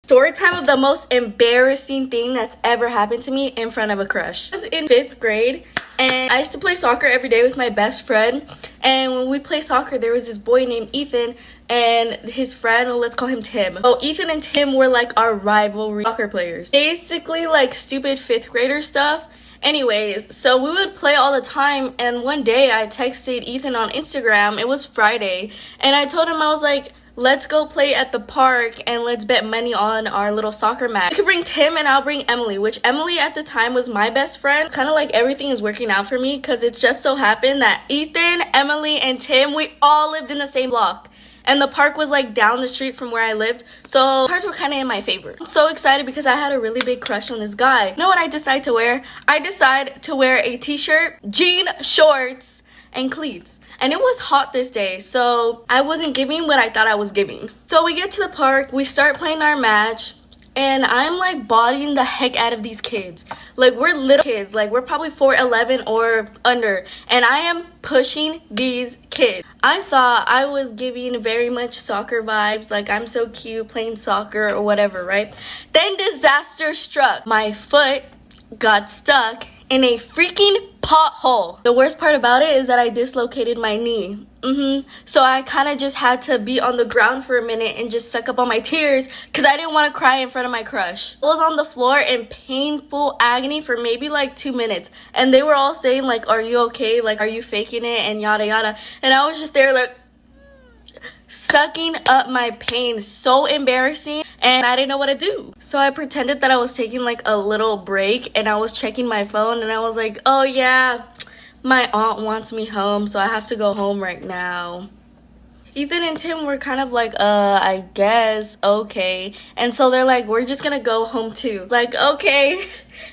Story time of the most embarrassing thing that's ever happened to me in front of a crush. I was in 5th grade and I used to play soccer every day with my best friend. And when we play soccer, there was this boy named Ethan and his friend, let's call him Tim. So Ethan and Tim were like our rivalry soccer players. Basically like stupid 5th grader stuff. Anyways, so we would play all the time, and one day I texted Ethan on Instagram. It was Friday, and I told him, I was like, let's go play at the park and let's bet money on our little soccer match. You could bring Tim and I'll bring Emily, which Emily at the time was my best friend. Kind of like everything is working out for me because it just so happened that Ethan, Emily, and Tim, we all lived in the same block. And the park was like down the street from where I lived. So parks were kind of in my favor. I'm so excited because I had a really big crush on this guy. You know what I decided to wear? I decided to wear a t-shirt, jean shorts, and cleats. And it was hot this day, so I wasn't giving what I thought I was giving. So we get to the park, we start playing our match, and I'm like bodying the heck out of these kids. Like, we're little kids, like we're probably 4'11" or under, and I am pushing these kids. I thought I was giving very much soccer vibes, like I'm so cute playing soccer or whatever, right? Then disaster struck. My foot got stuck in a freaking pothole. The worst part about it is that I dislocated my knee. So I kind of just had to be on the ground for a minute and just suck up all my tears because I didn't want to cry in front of my crush. I was on the floor in painful agony for maybe like 2 minutes, and they were all saying like, are you okay? Like, are you faking it? And yada yada. And I was just there like sucking up my pain. So embarrassing, and I didn't know what to do. So I pretended that I was taking like a little break and I was checking my phone, and I was like, oh yeah, my aunt wants me home, so I have to go home right now. Ethan and Tim were kind of like, I guess, okay. And so they're like, we're just gonna go home too. Like, okay,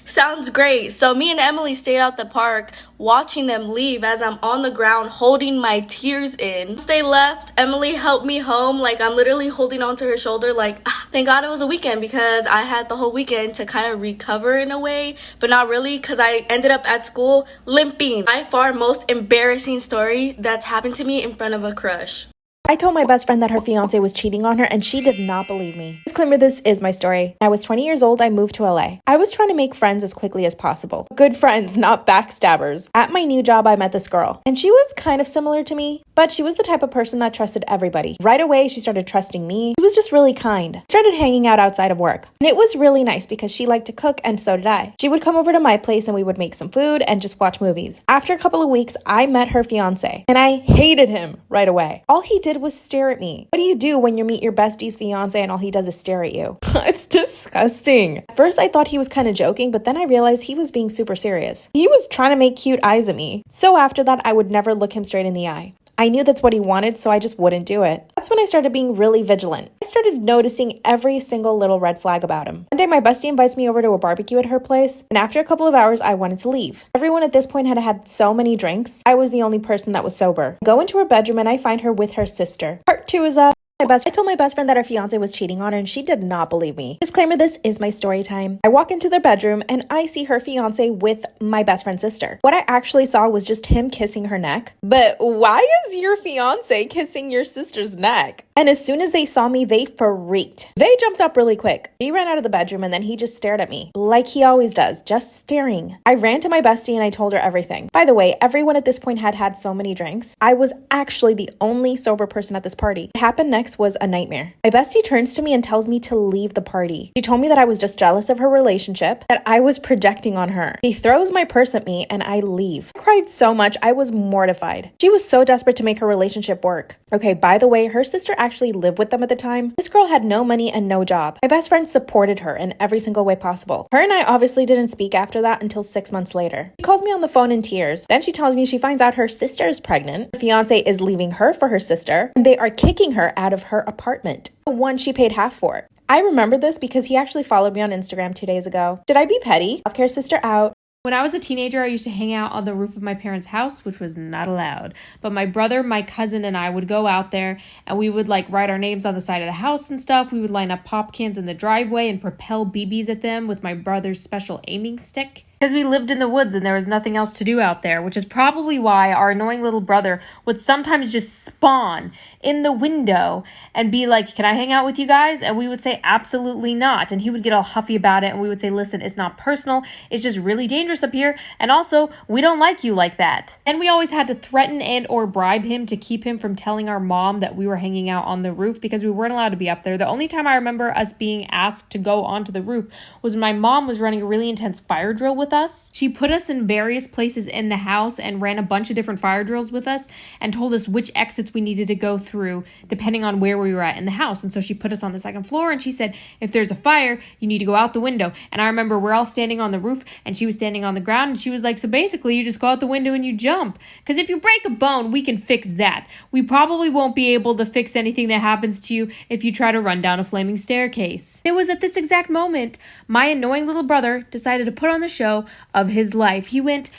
sounds great. So me and Emily stayed out the park watching them leave as I'm on the ground holding my tears in. Once they left, Emily helped me home. Like, I'm literally holding onto her shoulder like, thank God it was a weekend, because I had the whole weekend to kind of recover in a way, but not really, because I ended up at school limping. By far most embarrassing story that's happened to me in front of a crush. I told my best friend that her fiancé was cheating on her, and she did not believe me. Disclaimer, this is my story. I was 20 years old. I moved to LA. I was trying to make friends as quickly as possible. Good friends, not backstabbers. At my new job, I met this girl, and she was kind of similar to me, but she was the type of person that trusted everybody. Right away, she started trusting me. She was just really kind. Started hanging out outside of work, and it was really nice because she liked to cook, and so did I. She would come over to my place, and we would make some food and just watch movies. After a couple of weeks, I met her fiancé, and I hated him right away. All he did was stare at me. What do you do when you meet your bestie's fiance and all he does is stare at you? It's disgusting. At first I thought he was kind of joking, but then I realized he was being super serious. He was trying to make cute eyes at me. So after that, I would never look him straight in the eye. I knew that's what he wanted, so I just wouldn't do it. That's when I started being really vigilant. I started noticing every single little red flag about him. One day, my bestie invites me over to a barbecue at her place, and after a couple of hours, I wanted to leave. Everyone at this point had had so many drinks. I was the only person that was sober. I go into her bedroom, and I find her with her sister. Part 2 is up. I told my best friend that her fiance was cheating on her, and she did not believe me. Disclaimer, this is my story time. I walk into their bedroom and I see her fiance with my best friend's sister. What I actually saw was just him kissing her neck. But why is your fiance kissing your sister's neck? And as soon as they saw me, they freaked. They jumped up really quick. He ran out of the bedroom and then he just stared at me like he always does, just staring. I ran to my bestie and I told her everything. By the way, everyone at this point had had so many drinks. I was actually the only sober person at this party. What happened next was a nightmare. My bestie turns to me and tells me to leave the party. She told me that I was just jealous of her relationship, that I was projecting on her. She throws my purse at me and I leave. I cried so much, I was mortified. She was so desperate to make her relationship work. Okay, by the way, her sister actually lived with them at the time. This girl had no money and no job. My best friend supported her in every single way possible. Her and I obviously didn't speak after that until 6 months later. She calls me on the phone in tears. Then she tells me she finds out her sister is pregnant. Her fiance is leaving her for her sister, and they are kicking her out of her apartment, the one she paid half for. I remember this because he actually followed me on Instagram 2 days ago. Should I be petty? Healthcare sister out. When I was a teenager, I used to hang out on the roof of my parents' house, which was not allowed. But my brother, my cousin, and I would go out there and we would like write our names on the side of the house and stuff. We would line up pop cans in the driveway and propel BBs at them with my brother's special aiming stick. because we lived in the woods and there was nothing else to do out there, which is probably why our annoying little brother would sometimes just spawn in the window and be like, can I hang out with you guys? And we would say, absolutely not. And he would get all huffy about it. And we would say, listen, it's not personal. It's just really dangerous up here. And also, we don't like you like that. And we always had to threaten and or bribe him to keep him from telling our mom that we were hanging out on the roof because we weren't allowed to be up there. The only time I remember us being asked to go onto the roof was when my mom was running a really intense fire drill with us. She put us in various places in the house and ran a bunch of different fire drills with us and told us which exits we needed to go through depending on where we were at in the house. And so she put us on the second floor and she said, if there's a fire, you need to go out the window. And I remember we're all standing on the roof and she was standing on the ground and she was like, so basically you just go out the window and you jump. Because if you break a bone, we can fix that. We probably won't be able to fix anything that happens to you if you try to run down a flaming staircase. It was at this exact moment my annoying little brother decided to put on the show of his life. He went,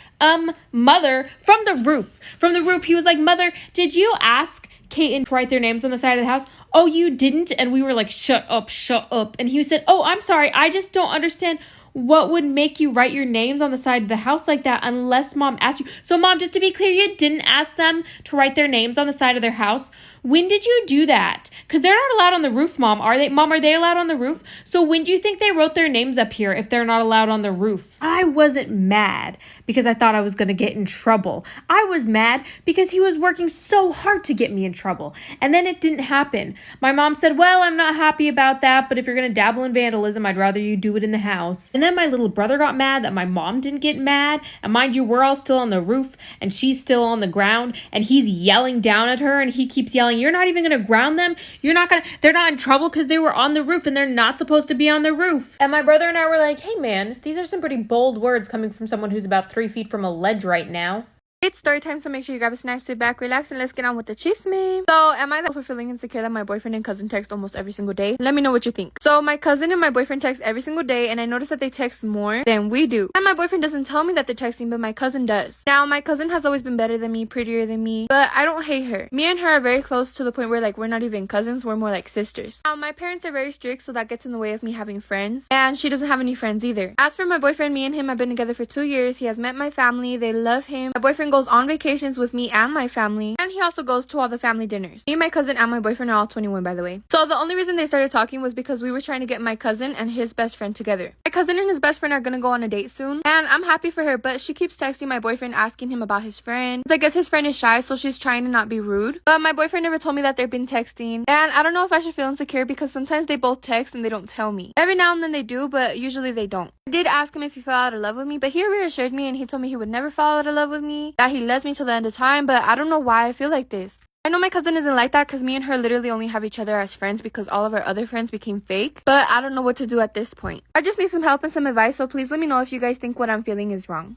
mother, from the roof. From the roof, he was like, mother, did you ask Kate to write their names on the side of the house? Oh, you didn't? And we were like, shut up, shut up. And he said, oh, I'm sorry. I just don't understand what would make you write your names on the side of the house like that unless mom asked you. So mom, just to be clear, you didn't ask them to write their names on the side of their house? When did you do that? Because they're not allowed on the roof, Mom. Are they? Mom, are they allowed on the roof? So when do you think they wrote their names up here if they're not allowed on the roof? I wasn't mad because I thought I was going to get in trouble. I was mad because he was working so hard to get me in trouble. And then it didn't happen. My mom said, well, I'm not happy about that, but if you're going to dabble in vandalism, I'd rather you do it in the house. And then my little brother got mad that my mom didn't get mad. And mind you, we're all still on the roof and she's still on the ground and he's yelling down at her and he keeps yelling, you're not even going to ground them. They're not in trouble because they were on the roof and they're not supposed to be on the roof. And my brother and I were like, hey man, these are some pretty bold words coming from someone who's about 3 feet from a ledge right now. It's story time, so make sure you grab a snack, sit back, relax, and let's get on with the chisme. So, am I also feeling insecure that my boyfriend and cousin text almost every single day? Let me know what you think. So, my cousin and my boyfriend text every single day, and I notice that they text more than we do. And my boyfriend doesn't tell me that they're texting, but my cousin does. Now, my cousin has always been better than me, prettier than me, but I don't hate her. Me and her are very close to the point where, like, we're not even cousins, we're more like sisters. Now, my parents are very strict, so that gets in the way of me having friends, and she doesn't have any friends either. As for my boyfriend, me and him have been together for 2 years. He has met my family, they love him. My boyfriend goes on vacations with me and my family, and he also goes to all the family dinners. Me, my cousin, and my boyfriend are all 21, by the way. So the only reason they started talking was because we were trying to get my cousin and his best friend together. My cousin and his best friend are gonna go on a date soon, and I'm happy for her, but she keeps texting my boyfriend asking him about his friend. I guess his friend is shy, so she's trying to not be rude. But my boyfriend never told me that they've been texting, and I don't know if I should feel insecure because sometimes they both text and they don't tell me. Every now and then they do, but usually they don't. I did ask him if he fell out of love with me, but he reassured me and he told me he would never fall out of love with me, that he loves me till the end of time, but I don't know why I feel like this. I know my cousin isn't like that because me and her literally only have each other as friends because all of our other friends became fake, but I don't know what to do at this point. I just need some help and some advice, so please let me know if you guys think what I'm feeling is wrong.